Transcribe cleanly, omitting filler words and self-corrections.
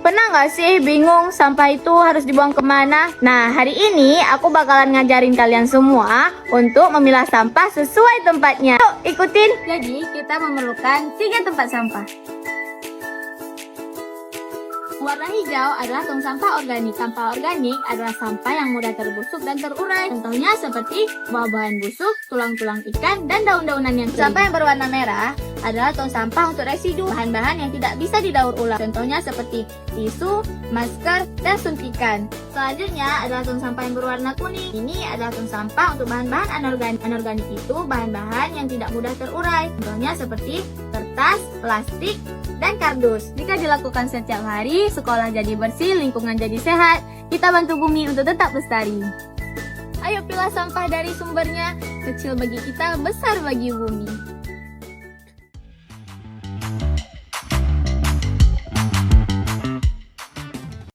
Pernah nggak sih bingung sampah itu harus dibuang kemana? Nah, hari ini aku bakalan ngajarin kalian semua untuk memilah sampah sesuai tempatnya. Yuk, ikutin! Jadi, kita memerlukan 3 tempat sampah. Warna hijau adalah tong sampah organik. Sampah organik adalah sampah yang mudah terbusuk dan terurai. Contohnya seperti buah-buahan busuk, tulang-tulang ikan, dan daun-daunan yang kering. Sampah yang berwarna merah adalah tong sampah untuk residu, bahan-bahan yang tidak bisa didaur ulang. Contohnya seperti tisu, masker, dan suntikan. Selanjutnya adalah tong sampah yang berwarna kuning. Ini adalah tong sampah untuk bahan-bahan anorganik. Anorganik itu bahan-bahan yang tidak mudah terurai. Contohnya seperti kertas, plastik, dan kardus. Jika dilakukan setiap hari, sekolah jadi bersih, lingkungan jadi sehat. Kita bantu bumi untuk tetap lestari. Ayo pilah sampah dari sumbernya, kecil bagi kita, besar bagi bumi.